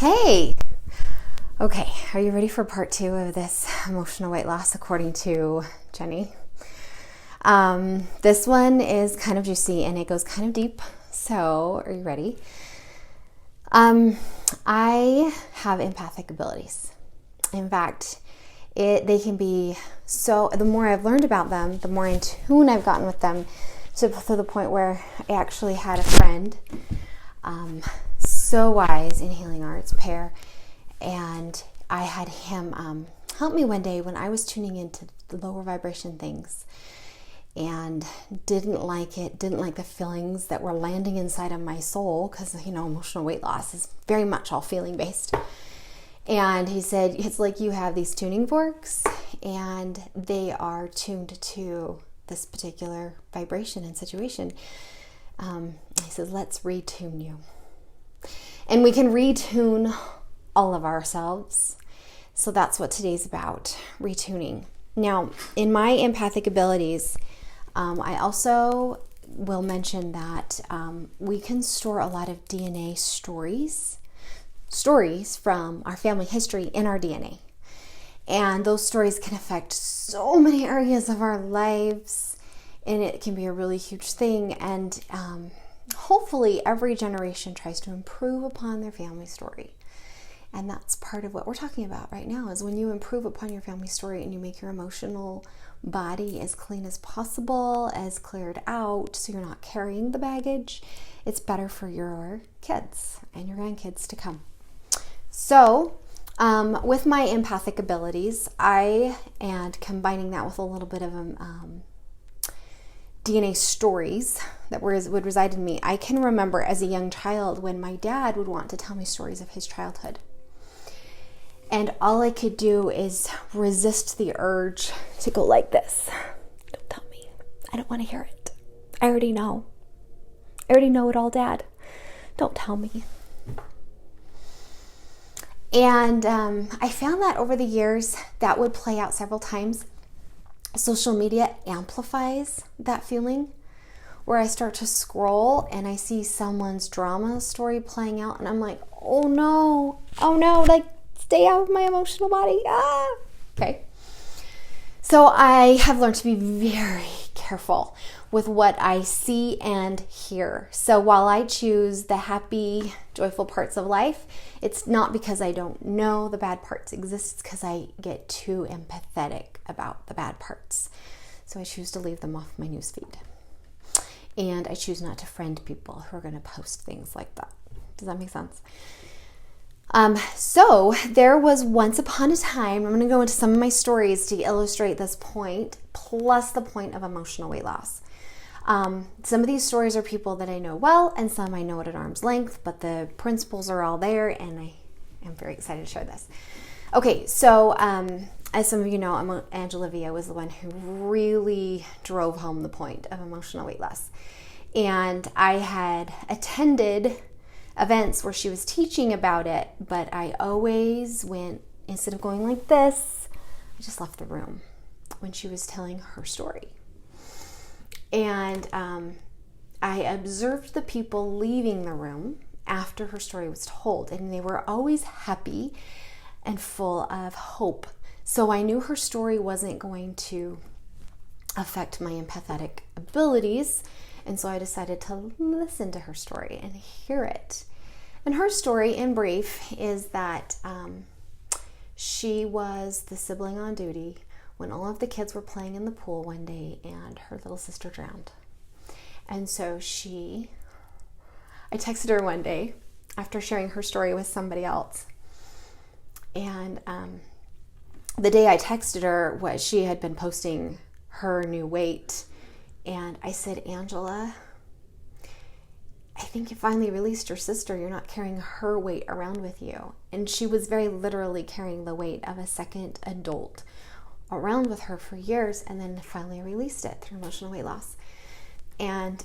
Hey! Okay, are you ready for part 2 of this emotional weight loss according to Jenny? This one is kind of juicy and it goes kind of deep, so are you ready? I have empathic abilities. In fact, they can be so, the more I've learned about them, the more in tune I've gotten with them, to the point where I actually had a friend, so wise in healing arts, Pear, and I had him help me one day when I was tuning into the lower vibration things and didn't like the feelings that were landing inside of my soul, because emotional weight loss is very much all feeling based. And he said, it's like you have these tuning forks and they are tuned to this particular vibration and situation. He says, let's retune you. And we can retune all of ourselves. So that's what today's about, retuning. Now, in my empathic abilities, I also will mention that we can store a lot of DNA stories from our family history in our DNA. And those stories can affect so many areas of our lives, and it can be a really huge thing. And hopefully every generation tries to improve upon their family story. And that's part of what we're talking about right now, is when you improve upon your family story and you make your emotional body as clean as possible, as cleared out, so you're not carrying the baggage, it's better for your kids and your grandkids to come. So, with my empathic abilities, and combining that with a little bit of DNA stories that would reside in me, I can remember as a young child when my dad would want to tell me stories of his childhood. And all I could do is resist the urge to go like this. Don't tell me. I don't want to hear it. I already know. I already know it all, Dad. Don't tell me. And I found that over the years, that would play out several times. Social media amplifies that feeling, where I start to scroll and I see someone's drama story playing out and I'm like, oh no, like, stay out of my emotional body. Okay. So I have learned to be very careful with what I see and hear. So while I choose the happy, joyful parts of life, it's not because I don't know the bad parts exist. It's because I get too empathetic about the bad parts. So I choose to leave them off my newsfeed. And I choose not to friend people who are going to post things like that. Does that make sense? So there was once upon a time, I'm going to go into some of my stories to illustrate this point, plus the point of emotional weight loss. Some of these stories are people that I know well, and some I know at arm's length, but the principles are all there, and I am very excited to share this. Okay, so as some of you know, Angela Villa was the one who really drove home the point of emotional weight loss. And I had attended events where she was teaching about it, but I always went, instead of going like this, I just left the room when she was telling her story. And I observed the people leaving the room after her story was told, and they were always happy and full of hope. So I knew her story wasn't going to affect my empathetic abilities, and so I decided to listen to her story and hear it. And her story, in brief, is that she was the sibling on duty when all of the kids were playing in the pool one day and her little sister drowned. And so I texted her one day after sharing her story with somebody else. And the day I texted her, she had been posting her new weight. And I said, Angela, I think you finally released your sister. You're not carrying her weight around with you. And she was very literally carrying the weight of a second adult around with her for years, and then finally released it through emotional weight loss. And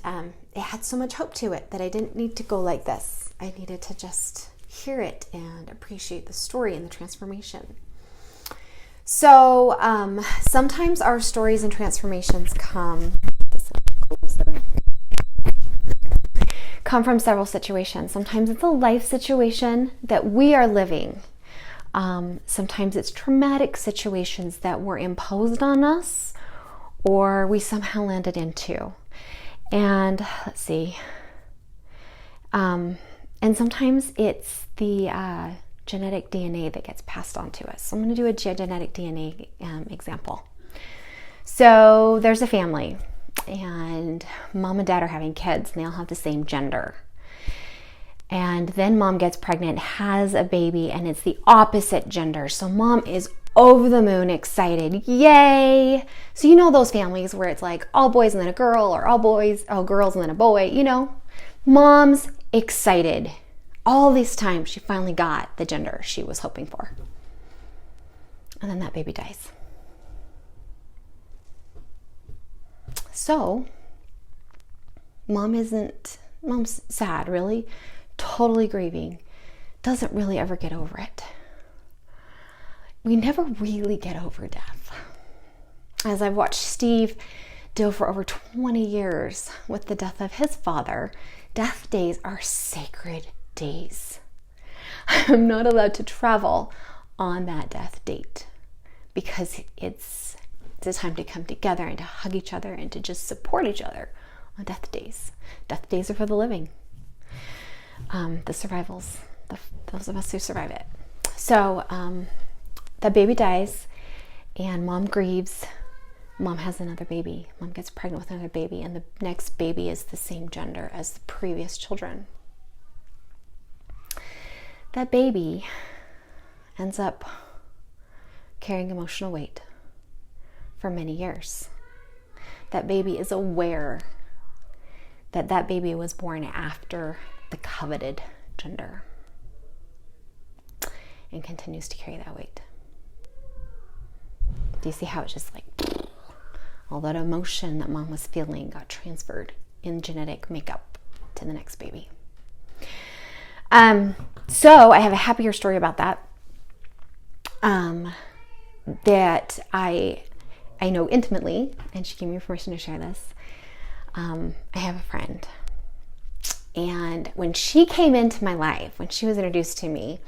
it had so much hope to it that I didn't need to go like this. I needed to just hear it and appreciate the story and the transformation. So sometimes our stories and transformations come come from several situations. Sometimes it's a life situation that we are living. Sometimes it's traumatic situations that were imposed on us or we somehow landed into. And let's see. And sometimes it's the genetic DNA that gets passed on to us. So I'm going to do a genetic DNA example. So there's a family and mom and dad are having kids and they all have the same gender. And then mom gets pregnant, has a baby, and it's the opposite gender. So mom is over the moon excited. Yay! So you know those families where it's like all boys and then a girl, or all girls and then a boy, you know? Mom's excited. All this time she finally got the gender she was hoping for. And then that baby dies. So mom's sad, really, totally grieving, doesn't really ever get over it. We never really get over death. As I've watched Steve deal for over 20 years with the death of his father, death days are sacred days. I'm not allowed to travel on that death date because it's a time to come together and to hug each other and to just support each other on death days. Death days are for the living. The survivals, those of us who survive it. So the baby dies and mom grieves. Mom has another baby. Mom gets pregnant with another baby, and the next baby is the same gender as the previous children. That baby ends up carrying emotional weight for many years. That baby is aware that that baby was born after the coveted gender and continues to carry that weight. Do you see how it's just like all that emotion that mom was feeling got transferred in genetic makeup to the next baby? So I have a happier story about that. That I know intimately, and she gave me permission to share this. I have a friend, and when she came into my life, when she was introduced to me,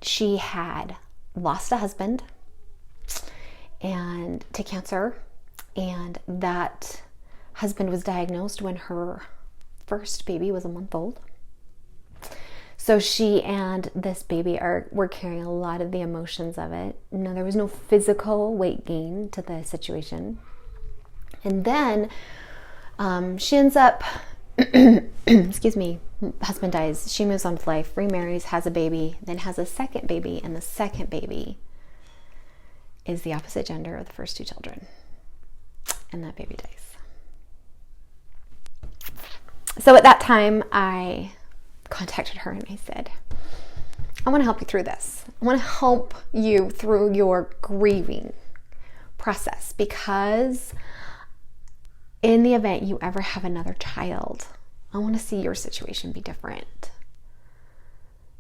she had lost a husband and to cancer, and that husband was diagnosed when her first baby was a month old. So she and this baby were carrying a lot of the emotions of it. No, there was no physical weight gain to the situation. And then she ends up, excuse me, husband dies. She moves on with life, remarries, has a baby, then has a second baby. And the second baby is the opposite gender of the first two children. And that baby dies. So at that time, I contacted her and I said, I want to help you through this. I want to help you through your grieving process, because in the event you ever have another child, I want to see your situation be different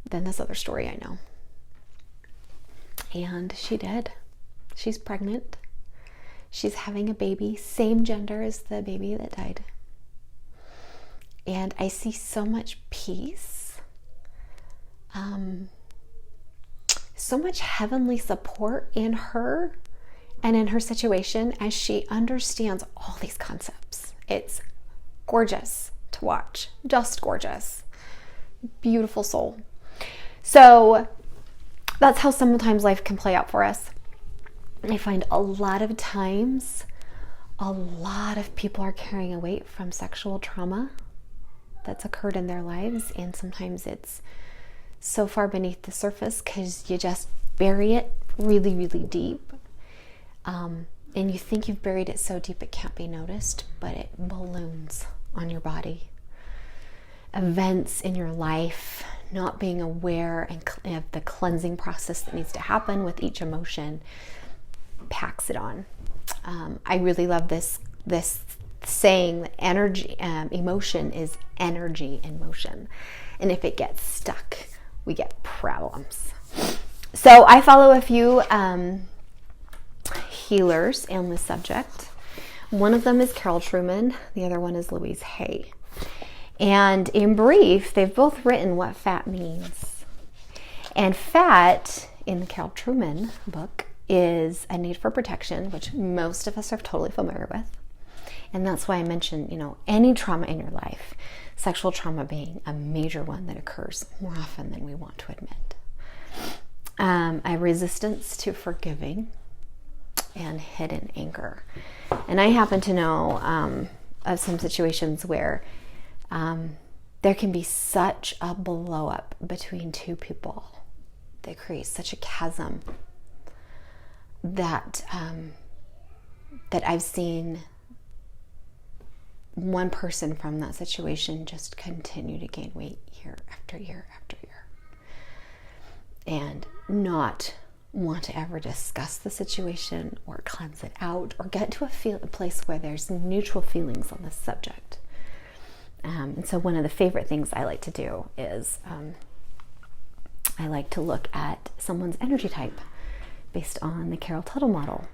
than this other story I know. And she did. She's pregnant. She's having a baby, same gender as the baby that died. And I see so much peace, so much heavenly support in her and in her situation as she understands all these concepts. It's gorgeous to watch, just gorgeous, beautiful soul. So that's how sometimes life can play out for us. I find a lot of times, a lot of people are carrying a weight from sexual trauma that's occurred in their lives, and sometimes it's so far beneath the surface because you just bury it really, really deep, and you think you've buried it so deep it can't be noticed, but it balloons on your body. Events in your life, not being aware of the cleansing process that needs to happen with each emotion, packs it on. I really love this saying that energy, emotion is energy in motion. And if it gets stuck, we get problems. So I follow a few healers on this subject. One of them is Carol Truman. The other one is Louise Hay. And in brief, they've both written what fat means. And fat, in the Carol Trueman book, is a need for protection, which most of us are totally familiar with. And that's why I mentioned, any trauma in your life, sexual trauma being a major one that occurs more often than we want to admit. A resistance to forgiving and hidden anger. And I happen to know of some situations where there can be such a blow up between two people that creates such a chasm that I've seen one person from that situation just continue to gain weight year after year after year and not want to ever discuss the situation or cleanse it out or get to a place where there's neutral feelings on this subject. And so one of the favorite things I like to do is I like to look at someone's energy type based on the Carol Tuttle model.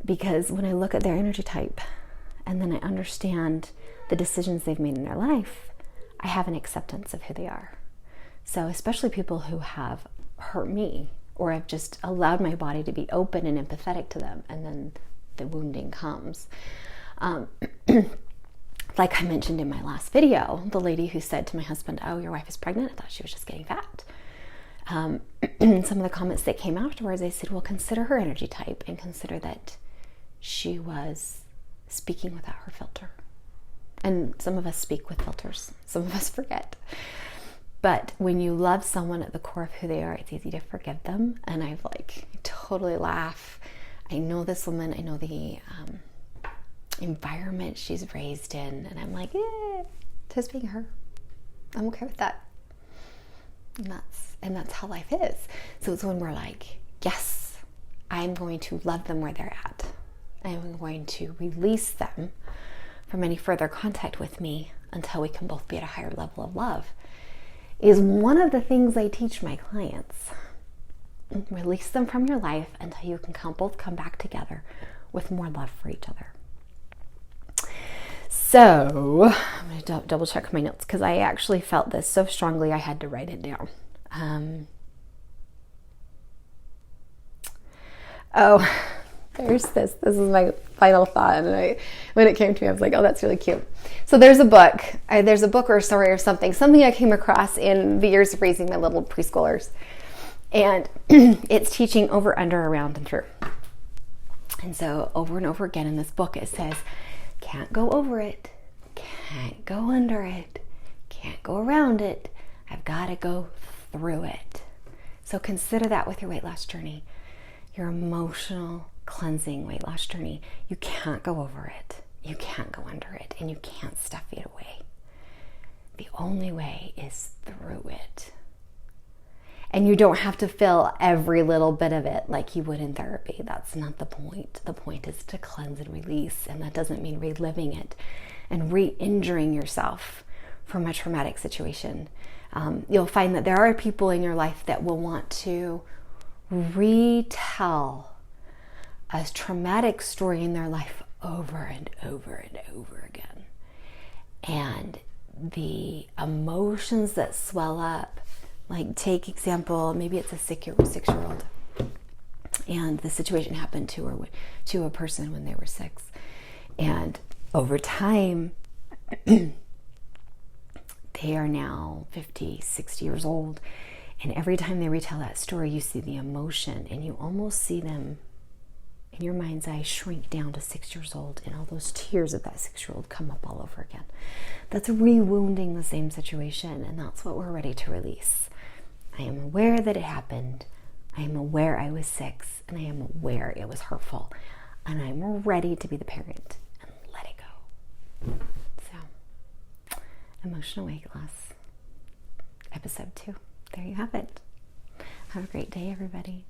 Because when I look at their energy type and then I understand the decisions they've made in their life, I have an acceptance of who they are. So especially people who have hurt me or I've just allowed my body to be open and empathetic to them, and then the wounding comes. Like I mentioned in my last video, the lady who said to my husband, "Oh, your wife is pregnant," I thought she was just getting fat. Some of the comments that came afterwards, I said, well, consider her energy type and consider that she was speaking without her filter. And some of us speak with filters. Some of us forget. But when you love someone at the core of who they are, it's easy to forgive them. And I totally laugh. I know this woman. I know the environment she's raised in. And I'm like, just being her. I'm okay with that. And that's how life is. So it's when we're like, yes, I'm going to love them where they're at. I'm going to release them from any further contact with me until we can both be at a higher level of love, is one of the things I teach my clients. Release them from your life until you can both come back together with more love for each other. So I'm going to double check my notes because I actually felt this so strongly I had to write it down. There's this. This is my final thought. And when it came to me, I was like, oh, that's really cute. So there's a book. There's a book or a story or something I came across in the years of raising my little preschoolers. And it's teaching over, under, around, and through. And so over and over again in this book, it says, can't go over it, can't go under it, can't go around it. I've got to go through it. So consider that with your weight loss journey, your emotional cleansing weight loss journey. You can't go over it, you can't go under it, and you can't stuff it away. The only way is through it. And you don't have to fill every little bit of it like you would in therapy. That's not the point. The point is to cleanse and release. And that doesn't mean reliving it and re-injuring yourself from a traumatic situation. You'll find that there are people in your life that will want to retell a traumatic story in their life over and over and over again. And the emotions that swell up, like take example, maybe it's a 6-year-old, and the situation happened to a person when they were 6. And over time, they are now 50, 60 years old. And every time they retell that story, you see the emotion and you almost see them in your mind's eye shrink down to 6 years old, and all those tears of that 6-year-old come up all over again. That's re-wounding the same situation, and that's what we're ready to release. I am aware that it happened. I am aware I was 6, and I am aware it was hurtful. And I'm ready to be the parent and let it go. So, emotional weight loss, episode 2. There you have it. Have a great day, everybody.